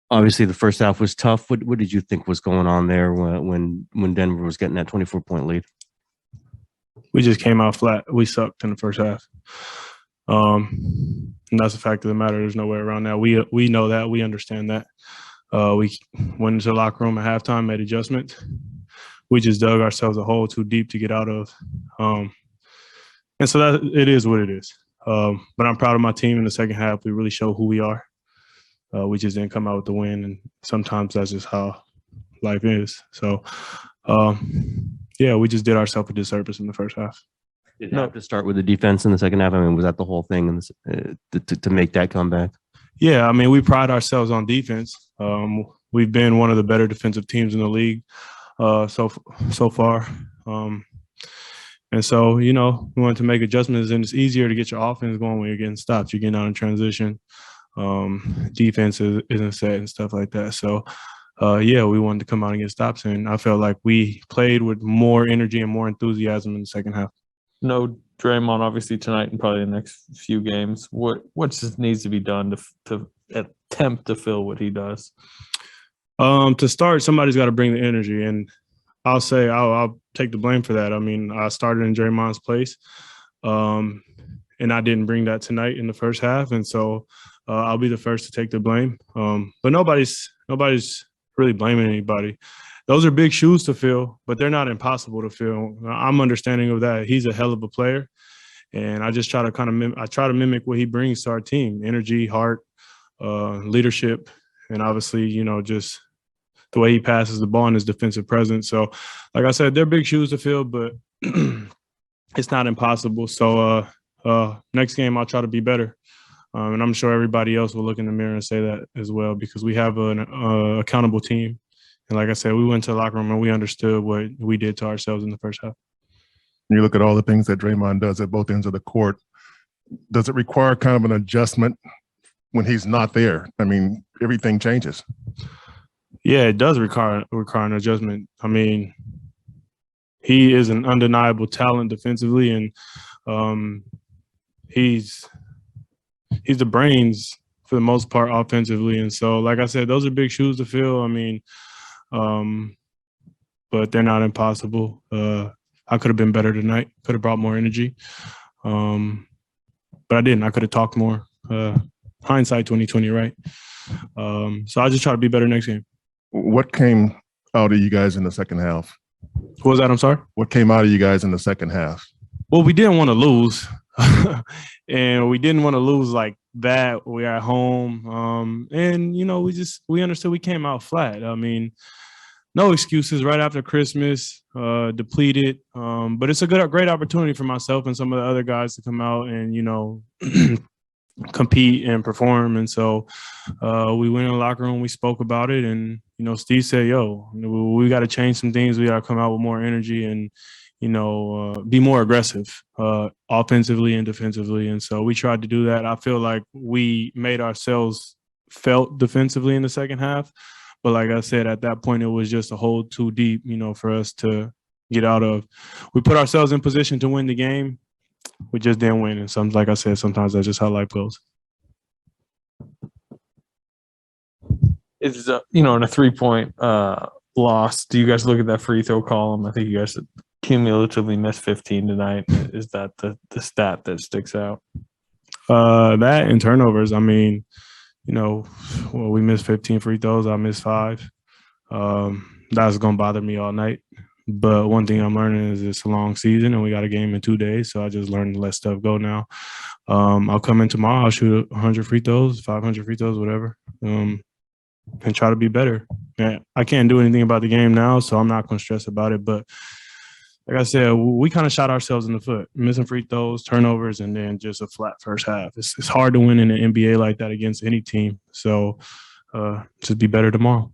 Obviously, the first half was tough. What did you think was going on there when Denver was getting that 24-point lead? We just came out flat. We sucked in the first half. And that's the fact of the matter. There's no way around that. We know that. We understand that. We went into the locker room at halftime, made adjustments. We just dug ourselves a hole too deep to get out of. And so that it is what it is. But I'm proud of my team in the second half. We really showed who we are. We just didn't come out with the win, and sometimes that's just how life is. So, we just did ourselves a disservice in the first half. Did you have to start with the defense in the second half? I mean, was that the whole thing to make that comeback? Yeah, I mean, we pride ourselves on defense. We've been one of the better defensive teams in the league so far. And so, we wanted to make adjustments, and it's easier to get your offense going when you're getting stopped. You're getting out in transition. Defense isn't set and stuff like that. So, we wanted to come out and get stops, and I felt like we played with more energy and more enthusiasm in the second half. No Draymond, obviously, tonight and probably the next few games. What just needs to be done to attempt to fill what he does? To start, somebody's got to bring the energy, and I'll say I'll take the blame for that. I mean, I started in Draymond's place, and I didn't bring that tonight in the first half, and so I'll be the first to take the blame. But nobody's really blaming anybody. Those are big shoes to fill, but they're not impossible to fill. I'm understanding of that. He's a hell of a player, and I just try to mimic what he brings to our team: energy, heart, leadership, and obviously, just the way he passes the ball and his defensive presence. So, like I said, they're big shoes to fill, but it's not impossible. So, next game I'll try to be better, and I'm sure everybody else will look in the mirror and say that as well, because we have an accountable team. And like I said, we went to the locker room and we understood what we did to ourselves in the first half. You look at all the things that Draymond does at both ends of the court. Does it require kind of an adjustment when he's not there? I mean, everything changes. Yeah, it does require an adjustment. I mean, he is an undeniable talent defensively, and he's the brains for the most part offensively. And so, like I said, those are big shoes to fill. I mean, but they're not impossible. I could have been better tonight. Could have brought more energy, but I didn't. I could have talked more. Hindsight 2020, right? So I just try to be better next game. What came out of you guys in the second half? What was that? I'm sorry? What came out of you guys in the second half? Well, we didn't want to lose. And we didn't want to lose like that. We were at home. And, we understood we came out flat. I mean, no excuses right after Christmas, depleted. But it's a great opportunity for myself and some of the other guys to come out and, compete and perform. And so we went in the locker room, we spoke about it. And, Steve said, we got to change some things. We got to come out with more energy and, be more aggressive offensively and defensively. And so we tried to do that. I feel like we made ourselves felt defensively in the second half. But like I said, at that point, it was just a hole too deep, for us to get out of. We put ourselves in position to win the game. We just didn't win. And like I said, sometimes that's just how life goes. It's, in a 3-point loss, do you guys look at that free throw column? I think you guys cumulatively missed 15 tonight. Is that the stat that sticks out? That and turnovers. I mean, we missed 15 free throws. I missed 5. That's going to bother me all night. But one thing I'm learning is it's a long season and we got a game in 2 days. So I just learned to let stuff go now. I'll come in tomorrow. I'll shoot 100 free throws, 500 free throws, whatever, and try to be better. Yeah, I can't do anything about the game now, so I'm not going to stress about it. But like I said, we kind of shot ourselves in the foot, missing free throws, turnovers, and then just a flat first half. It's hard to win in the NBA like that against any team. So just be better tomorrow.